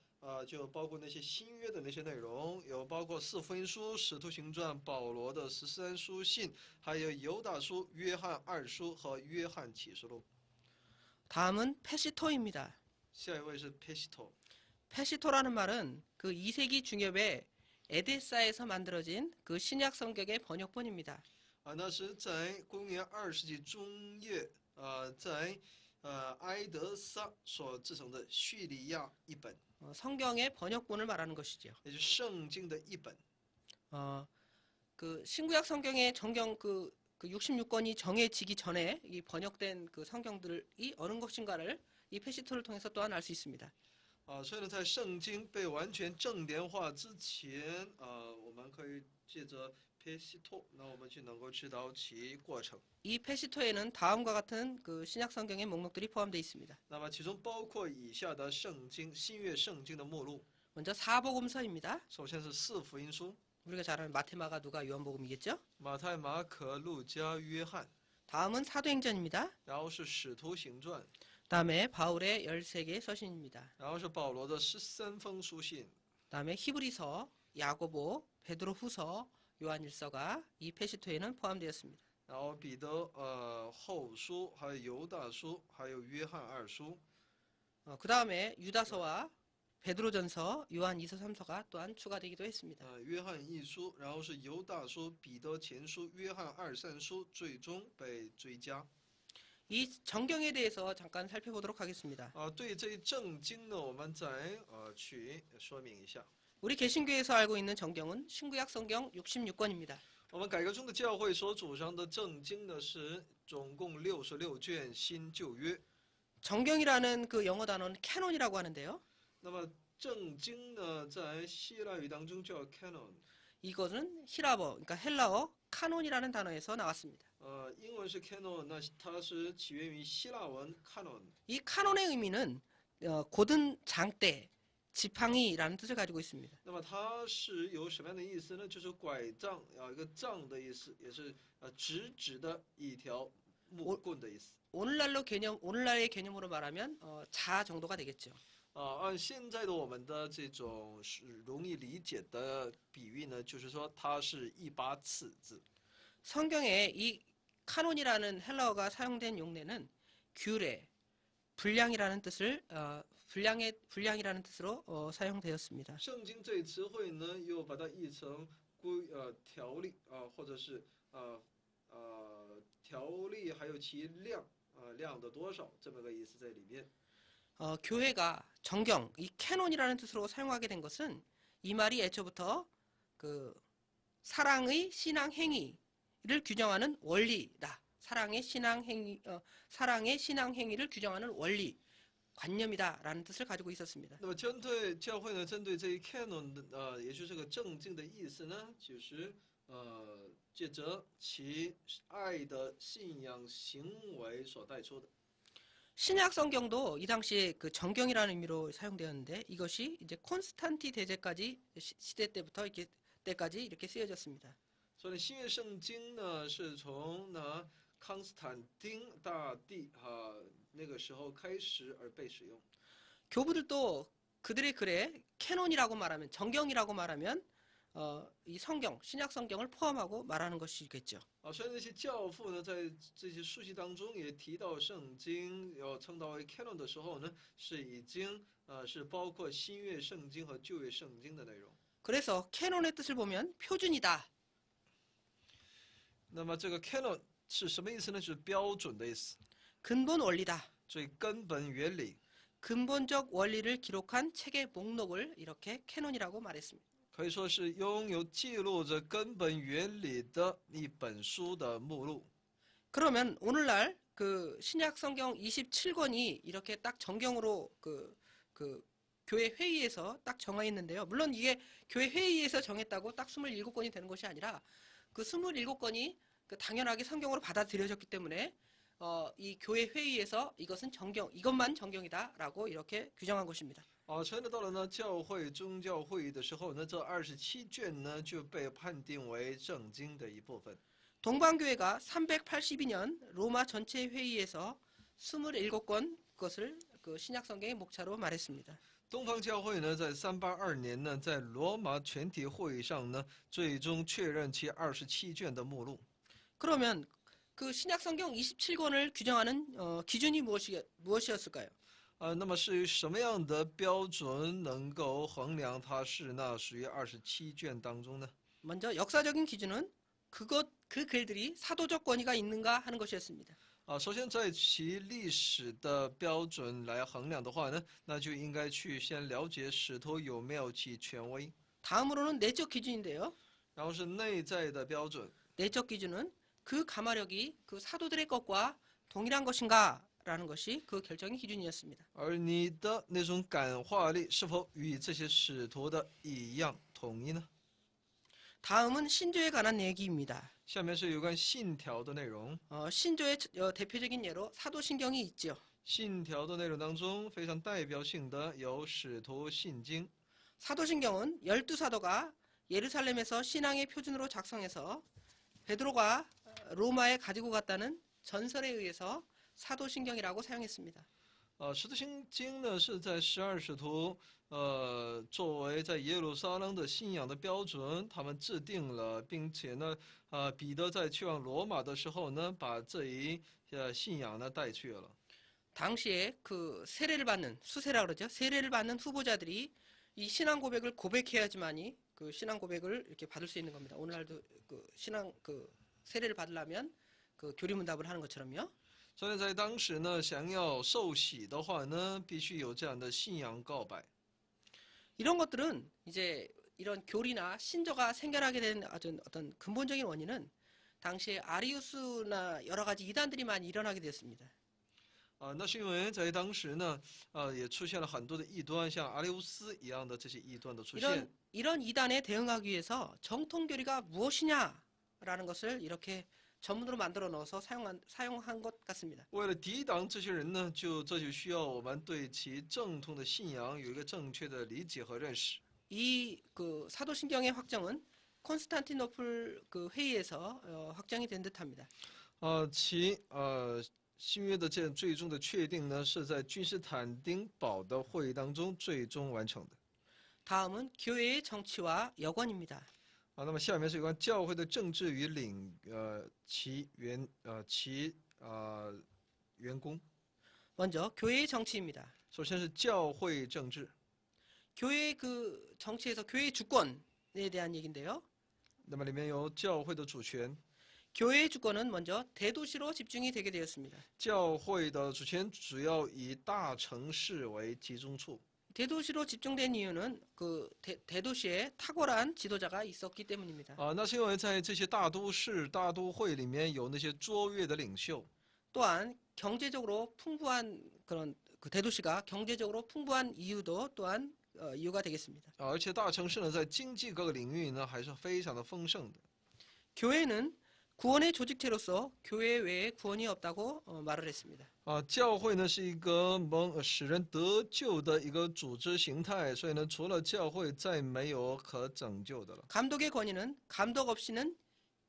就包括那些新约的那些内容，有包括4福音书、使徒行传、保罗的13书信，还有犹大书、约翰2书和约翰启示录。 다음은 페시토입니다. 下一位是 페시토。 페시토라는 말은 그 2세기 중엽에 에데사에서 만들어진 그 신약 성경의 번역본입니다. 那是在公元20世纪中叶，在埃德萨所制成的叙利亚译本， 성경의 번역본을 말하는 것이죠. 也就是圣经的译本。 그 신구약 성경의 정경 그 66권이 정해지기 전에 이 번역된 그 성경들이 어느 것인가를 이 페시토를 통해서 또한 알 수 있습니다. 所以呢，在圣经被完全正典化之前，我们可以借着 페시토， 那我们就能够知道其过程。 이 페시토에는 다음과 같은 그 신약 성경의 목록들이 포함되어 있습니다. 那么其中包括以下的圣经新约圣经的目录。 먼저 사복음서입니다. 首先是4福音书， 우리가 잘 아는 마태, 마가, 누가, 요한복음이겠죠? 马太、马可、路加、约翰， 다음은 사도행전입니다. 然后是使徒行传， 다음에 바울의 13개 서신입니다. 然后是保罗的13封书信， 다음에 히브리서, 야고보, 베드로 후서, 요한 1서가 이 페시토에는 포함되었습니다. 然后彼得后书，还有犹大书，还有约翰2书。 그 다음에 유다서와 베드로전서, 요한 2서, 3서가 또한 추가되기도 했습니다. 约翰1书，然后是犹大书、彼得前书、约翰2、3书，最终被追加。 이 정경에 대해서 잠깐 살펴보도록 하겠습니다. 对这一正经呢，我们再去说明一下。 우리 개신교에서 알고 있는 정경은 신구약 성경 66권입니다. 我们改革中的教会所主张的正经呢是总共66卷新旧约。 정경이라는 그 영어 단어는 캐논이라고 하는데요. 那么正经呢，在希腊语当中叫 canon， 이것은 히라버, 그러니까 헬라어 카논이라는 단어에서 나왔습니다. 英文是 canon， 那它是起源于希腊文 canon。 이 카논의 의미는 고든 장대, 지팡이라는 뜻을 가지고 있습니다. 那么它是有什么样的意思呢？就是拐杖，一个杖的意思，也是直的一条木棍的意思。 오늘날의 개념으로 말하면 자 정도가 되겠죠. 按现在的我们的这种是容易理解的比喻呢，就是说它是一把尺子。 성경에 이 카논이라는 헬라어가 사용된 용례는 규례, 분량이라는 뜻을 분량이라는 뜻으로 사용되었습니다. 圣经这一词汇呢，又把它译成条例或者是条例，还有其量量的多少这么个意思在里面。 교회가 정경, 이 캐논이라는 뜻으로 사용하게 된 것은 이 말이 애초부터 그 사랑의 신앙 행위를 규정하는 원리다. 사랑의 신앙 행위를 규정하는 원리, 관념이다라는 뜻을 가지고 있었습니다. 那么针对教会呢，针对这一 canon 的也就是这个正经的意思呢，就是借着其爱的信仰行为所带出的。 신약 성경도 이 당시에 그 정경이라는 의미로 사용되었는데 이것이 이제 콘스탄티 대제까지 시대 때부터 때까지 이렇게 쓰여졌습니다. 所以新约圣经呢，是从康斯坦丁大帝那个时候开始而被使用。 교부들도 그들의 글에 캐논이라고 말하면 정경이라고 말하면 이 성경 신약 성경을 포함하고 말하는 것이겠죠. 所以那些教父呢，在这些书籍当中也提到圣经，要称到为 canon 的时候呢，是已经是包括新约圣经和旧约圣经的内容。 그래서 캐논의 뜻을 보면 표준이다. 那么这个 canon 是什么意思呢？就是标准的意思， 근본 원리다. 最根本原理。 근본적 원리를 기록한 책의 목록을 이렇게 캐논이라고 말했습니다. 可以说是拥有记录着根本原理的一本书的目录。 그러면 오늘날 그 신약 성경 27권이 이렇게 딱 정경으로 그 교회 회의에서 딱 정해 있는데요. 물론 이게 교회 회의에서 정했다고 딱 27권이 되는 것이 아니라 그 27권이 그 당연하게 성경으로 받아들여졌기 때문에 이 교회 회의에서 이것은 정경, 이것만 정경이다라고 이렇게 규정한 것입니다. 真的到了呢教会宗教会议的时候呢，这27卷呢就被判定为圣经的一部分。 동방교회가 382년 로마 전체 회의에서 27권 그것을 그 신약 성경의 목차로 말했습니다. 东方教会呢，在382年呢，在罗马全体会议上呢，最终确认其27卷的目录。 그러면 그 신약 성경 27권을 규정하는 기준이 무엇이었을까요? 那么是什么样的标准能够衡量它是那属于27卷当中呢？ 먼저 역사적인 기준은 그 글들이 사도적 권위가 있는가 하는 것이었습니다. 首先在其历史的标准来衡量的话呢，那就应该去先了解使徒有没有其权威。 다음으로는 내적 기준인데요. 然后是内在的标准。 내적 기준은 그 가마력이 그 사도들의 것과 동일한 것인가 라는 것이 그 결정의 기준이었습니다. 而你的那种感化力是否与这些使徒的一样统一呢？ 다음은 신조에 관한 얘기입니다. 下面是有关信条的内容。 신조의 대표적인 예로 사도신경이 있죠. 信条的内容当中非常代表性的有使徒信经。 사도신경은 12사도가 예루살렘에서 신앙의 표준으로 작성해서 베드로가 로마에 가지고 갔다는 전설에 의해서 사도신경이라고 사용했습니다. 使徒信经呢是在12使徒作为在耶路撒冷的信仰的标准，他们制定了，并且呢彼得在去往罗马的时候呢，把这一信仰呢带去了。 당시에 그 세례를 받는 수세라 그러죠. 세례를 받는 후보자들이 이 신앙 고백을 고백해야지만이 그 신앙 고백을 이렇게 받을 수 있는 겁니다. 오늘날도 그 신앙 그 세례를 받으려면 그 교리문답을 하는 것처럼요. 所以在当时呢，想要受洗的话呢，必须有这样的信仰告白。 이런 것들은 이제 이런 교리나 신조가 생겨나게 된 어떤 근본적인 원인은 당시에 아리우스나 여러 가지 이단들이 많이 일어나게 되었습니다. 那是因为在当时呢，也出现了很多的异端，像阿里乌斯一样的这些异端的出现。 이런 이단에 대응하기 위해서 정통 교리가 무엇이냐라는 것을 이렇게 전문으로 만들어 넣어서 사용한 것 같습니다. 为了抵挡这些人呢，这就需要我们对其正统的信仰有一个正确的理解和认识。 이 그 사도신경의 확정은 콘스탄티노플 그 회의에서 확정이 된 듯합니다. 其新约的这最终的确定呢，是在君士坦丁堡的会议当中最终完成的。 다음은 교회의 정치와 여건입니다. 那么下面是有关教会的政治与员工。 먼저 교회의 정치입니다. 首先是教会政治。 교회의 그 정치에서 교회의 주권에 대한 얘기인데요. 那么里面有教会的主权。 교회의 주권은 먼저 대도시로 집중이 되게 되었습니다. 教会的主权主要以大城市为集中处。 대도시로 집중된 이유는 그 대도시에 탁월한 지도자가 있었기 때문입니다. 那是因为在这些大都市、大都会里面有那些卓越的领袖。 또한 경제적으로 풍부한 그런 그 대도시가 경제적으로 풍부한 이유도 또한 이유가 되겠습니다. 而且大城市呢，在经济各个领域呢，还是非常的丰盛的。 교회는 구원의 조직체로서 교회 외에 구원이 없다고 말을 했습니다. 教会呢是一个使人得救的一个组织形态，所以呢，除了教会，再没有可拯救的了。 감독의 권위는 감독 없이는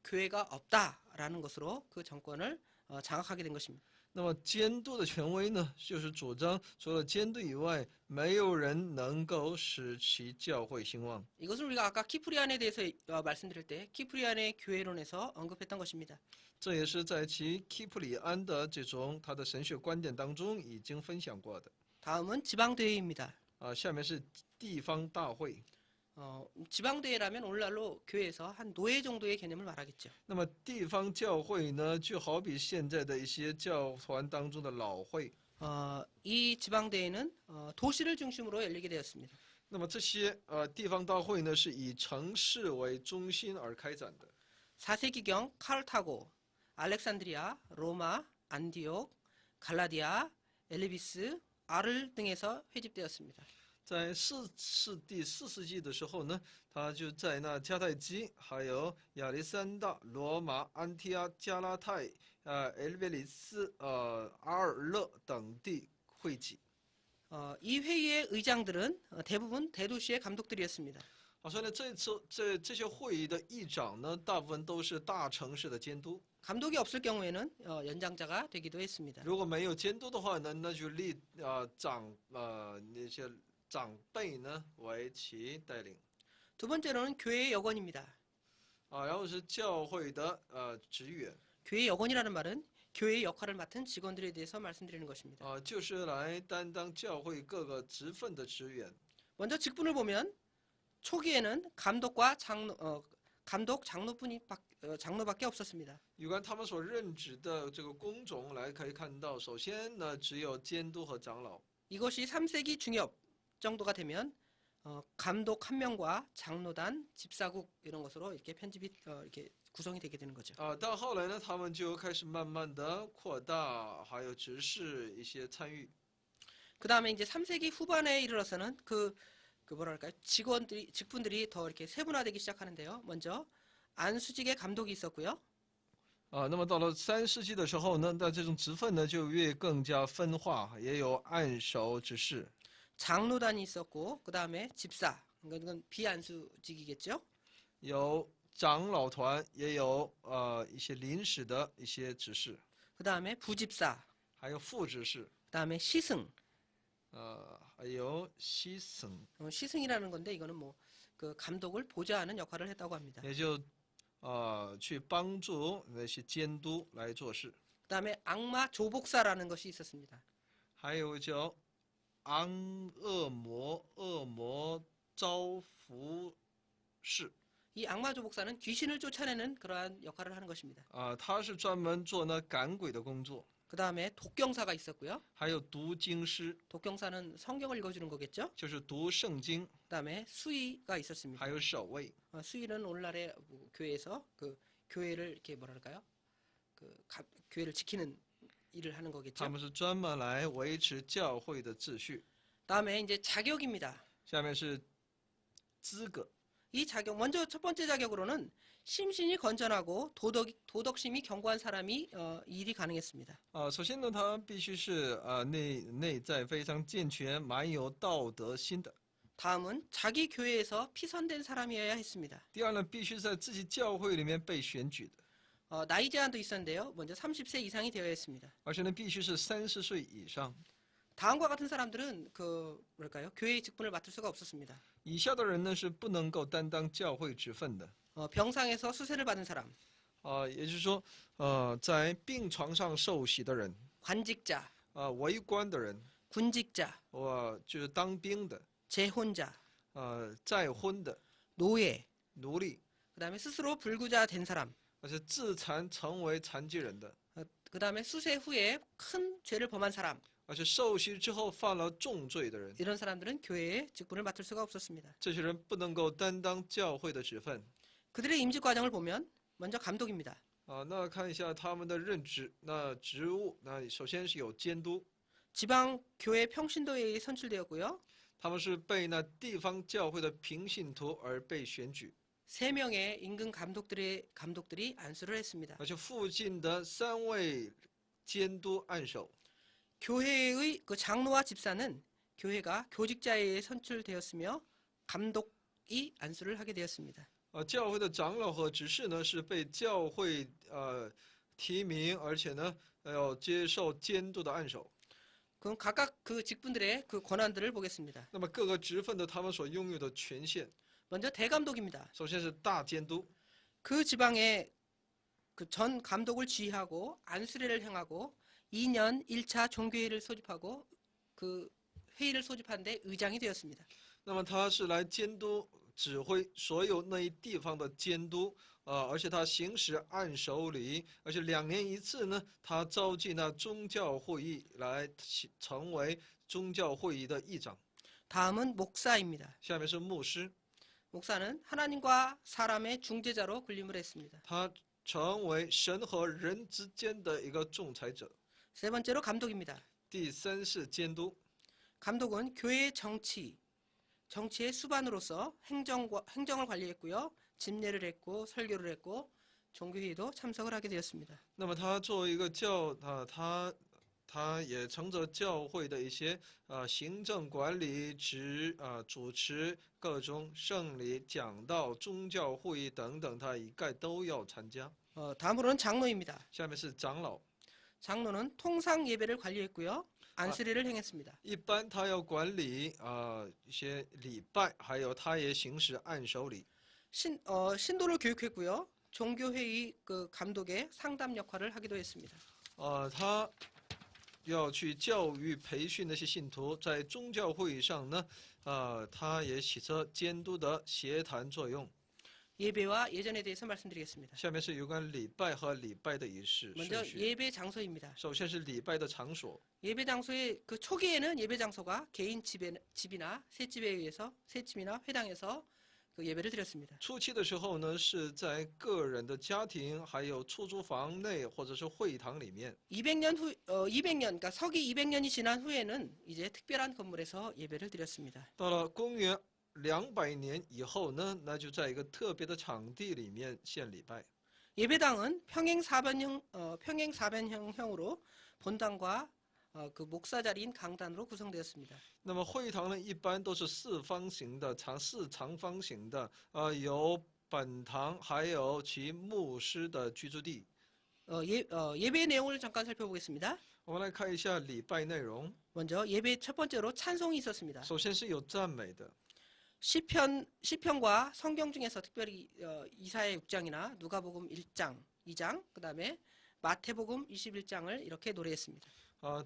교회가 없다라는 것으로 그 정권을 장악하게 된 것입니다. 那么监督的权威呢，就是主张除了监督以外，没有人能够使其教会兴旺。 이것은 우리가 아까 키프리안에 대해서 말씀드릴 때 키프리안의 교회론에서 언급했던 것입니다. 这也是在其基普里安的这种他的神学观点当中已经分享过的。 다음은 지방대회입니다. 下面是地方大会。 지방대회라면 오늘날로 교회에서 한 노예 정도의 개념을 말하겠죠. 那么地方教会呢，就好比现在的一些教团当中的老会。 이 지방대회는 도시를 중심으로 열리게 되었습니다. 那么这些地方大会呢，是以城市为中心而开展的。 4세기경 카르타고, 알렉산드리아, 로마, 안디옥, 갈라디아, 엘리비스, 아를 등에서 회집되었습니다. 在第四世纪的时候呢，他就在那迦太基、还有亚历山大、罗马、安提阿、加拉太、埃维里斯、阿尔勒等地汇集。 이 회의의 의장들은 대부분 대도시의 감독들이었습니다. 所以呢，这些会议的议长呢，大部分都是大城市的监督。 감독이 없을 경우에는 연장자가 되기도 했습니다. 如果没有监督的话呢，那就立那些长辈呢为其带领。 두 번째로는 교회의 여건입니다. 然后是教会的职员。 교회의 여건이라는 말은 교회의 역할을 맡은 직원들에 대해서 말씀드리는 것입니다. 就是来担当教会各个职分的职员。 먼저 직분을 보면 초기에는 감독과 감독 장로밖에 없었습니다. 有关他们所任职的这个工种来可以看到，首先呢只有监督和长老。 이것이 3세기 중엽 정도가 되면 감독 한 명과 장로단, 집사국 이런 것으로 이렇게 편집이 이렇게 구성이 되게 되는 거죠. 到后来呢，他们就开始慢慢的扩大，还有执事一些参与。 그 다음에 이제 3세기 후반에 이르러서는 그 뭐랄까요, 직분들이 더 이렇게 세분화되기 시작하는데요. 먼저 안수직의 감독이 있었고요. 那么到了3世纪的时候呢，那这种职分呢就更加分化，也有按手执事。 장로단이 있었고, 그 다음에 집사, 이건 비안수직이겠죠. 有长老团，也有一些临时的一些执事。 그 다음에 부집사, 还有副执事。 그 다음에 시승. 还有西省。 시승이라는 건데 이거는 뭐 그 감독을 보좌하는 역할을 했다고 합니다. 也就去帮助那些监督来做事。 그 다음에 악마 조복사라는 것이 있었습니다. 还有叫恶魔招服士。 이 악마 조복사는 귀신을 쫓아내는 그러한 역할을 하는 것입니다. 他是专门做那赶鬼的工作。 그 다음에 독경사가 있었고요. 还有读经师， 독경사는 성경을 읽어주는 거겠죠. 就是读圣经。 그 다음에 수의가 있었습니다. 还有守卫。 수의는 오늘날의 교회에서 그 교회를 이렇게 뭐랄까요? 교회를 지키는 일을 하는 거겠죠. 他们是专门来维持教会的秩序。 다음에 이제 자격입니다. 下面是资格。 이 자격, 먼저 첫 번째 자격으로는 심신이 건전하고 도덕심이 견고한 사람이 이 일이 가능했습니다. 首先呢，他必须是内在非常健全，蛮有道德心的。 다음은 자기 교회에서 피선된 사람이어야 했습니다. 第二呢，必须在自己教会里面被选举的。 나이 제한도 있었는데요. 먼저 30세 이상이 되어야 했습니다. 而且呢，必须是30岁以上。 다음과 같은 사람들은 뭐랄까요? 교회의 직분을 맡을 수가 없었습니다. 以下的人呢是不能够担当教会职分的。 병상에서 수세를 받은 사람, 也就是说，在病床上受洗的人， 관직자, 为官的人， 군직자, 就是当兵的， 재혼자, 再婚的， 노예, 奴隶， 그 다음에 스스로 불구자 된 사람, 而且自残成为残疾人的， 그 다음에 수세 후에 큰 죄를 범한 사람, 而且受洗之后犯了重罪的人， 이런 사람들은 교회의 직분을 맡을 수가 없었습니다. 这些人不能够担当教会的职分。 그들의 임직 과정을 보면 먼저 감독입니다. 那看一下他们的任职，那职务，那首先是有监督， 지방 교회 평신도에 선출되었고요. 他们是被那地方教会的平信徒而被选举， 3명의 임금 감독들이 안수를 했습니다. 而且附近的3位监督按手。 교회의 그 장로와 집사는 교회가 교직자에 의해 선출되었으며 감독이 안수를 하게 되었습니다. 教会的长老和执事呢是被教会提名，而且呢要接受监督的按手。 그럼 각각 그 직분들의 그 권한들을 보겠습니다. 那么各个职分的他们所拥有的权限， 먼저 대감독입니다. 首先是大监督， 그 지방의 그 전 감독을 지휘하고 안수례를 행하고 2년 1차 종교회의를 소집하고 그 회의를 소집하는데 의장이 되었습니다. 那么他是来监督指挥所有那一地方的监督，而且他行使按手礼，而且2年1次呢，他召集那宗教会议来成为宗教会议的议长。 다음은 목사입니다. 下面是牧师， 목사는 하나님과 사람의 중재자로 군림을 했습니다. 他成为神和人之间的一个仲裁者。 세 번째로 감독입니다. 第三是监督， 감독은 교회의 정치의 수반으로서 행정을 관리했고요. 집례를 했고 설교를 했고 종교회의도 참석을 하게 되었습니다. 那么他作为一个他也乘着教会的一些行政管理职主持各种圣礼、讲道、宗教会议等等，他一概都要参加。 다음으로는 장로입니다. 下面是长老， 장로는 통상 예배를 관리했고요. 안수례를 행했습니다. 一般他要管理一些礼拜，还有他也行使按手礼。 신도를 교육했고요. 종교회의 그 감독의 상담 역할을 하기도 했습니다. 他要去教育培训那些信徒，在宗教会议上呢，他也起着监督的协谈作用。 예배와 예전에 대해서 말씀드리겠습니다. 下面是有关礼拜和礼拜的仪式 먼저 顺序。 예배 장소입니다. 首先是礼拜的场所， 예배 장소의 그 초기에는 예배 장소가 개인 집이나 새집이나 회당에서 그 예배를 드렸습니다. 初期的时候呢，是在个人的家庭，还有出租房内或者是会堂里面。 200년 그러니까 서기 200년이 지난 후에는 이제 특별한 건물에서 예배를 드렸습니다. 到了公元200年以后呢，那就在一个特别的场地里面献礼拜。 예배당은 평행 4변형으로 본당과 그 목사 자리인 강단으로 구성되었습니다. 那么会堂呢，一般都是四长方形的，有本堂，还有其牧师的居住地。 예배의 내용을 잠깐 살펴보겠습니다. 我们来看一下礼拜内容。 먼저 예배 첫 번째로 찬송이 있었습니다. 首先是有赞美的， 시편과 성경 중에서 특별히 이사야 6장이나 누가복음 1장, 2장, 그다음에 마태복음 21장을 이렇게 노래했습니다.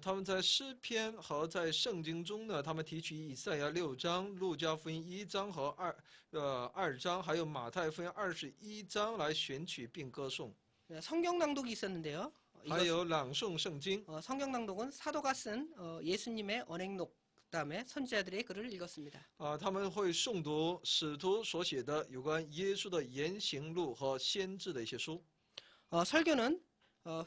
他们在诗篇和在圣经中呢，他们提取以赛亚6章、路加福音1章和2章，还有马太福音21章来选取并歌颂。 성경 낭독이 있었는데요. 还有朗诵圣经。 성경 낭독은 사도가 쓴 예수님의 언행록, 그다음에 선지자들의 글을 읽었습니다. 他们会诵读使徒所写的有关耶稣的言行录和先知的一些书。 설교는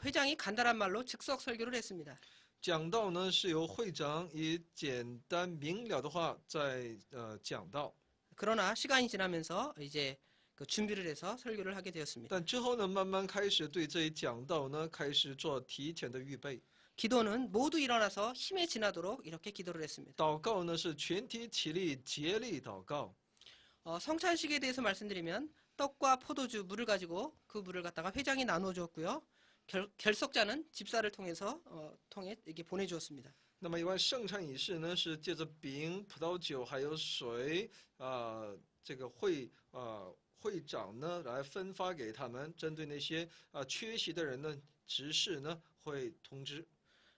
회장이 간단한 말로 즉석 설교를 했습니다. 讲道呢是由会长以简单明了的话在讲道。 그러나 시간이 지나면서 이제 그 준비를 해서 설교를 하게 되었습니다. 但之后呢，慢慢开始对这一讲道呢开始做提前的预备。 기도는 모두 일어나서 힘에 지나도록 이렇게 기도를 했습니다. 祷告呢是全体起立竭力祷告。 성찬식에 대해서 말씀드리면 떡과 포도주, 물을 가지고 그 물을 갖다가 회장이 나눠 주었고요. 결석자는 집사를 통해 이렇게 보내주었습니다. 那么有关圣餐仪式呢，是借着饼、葡萄酒还有水，这个会长呢来分发给他们，针对那些缺席的人呢，执事呢会通知。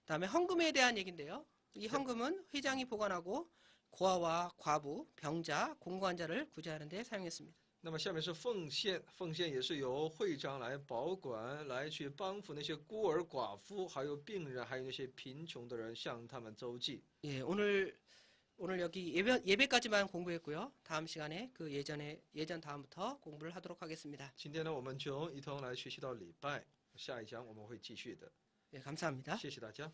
그다음에 헌금에 대한 얘기인데요. 이 헌금은 회장이 보관하고 고아와 과부, 병자, 공고한 자를 구제하는 데 사용했습니다. 那么下面是奉献，奉献也是由会长来保管，来去帮扶那些孤儿寡妇，还有病人，还有那些贫穷的人，向他们周济。 예, 오늘 여기 예배까지만 공부했고요. 다음 시간에 그 예전 다음부터 공부를 하도록 하겠습니다. 今天呢，我们就一同来学习到礼拜，下一讲我们会继续的。 예, 감사합니다. 谢谢大家。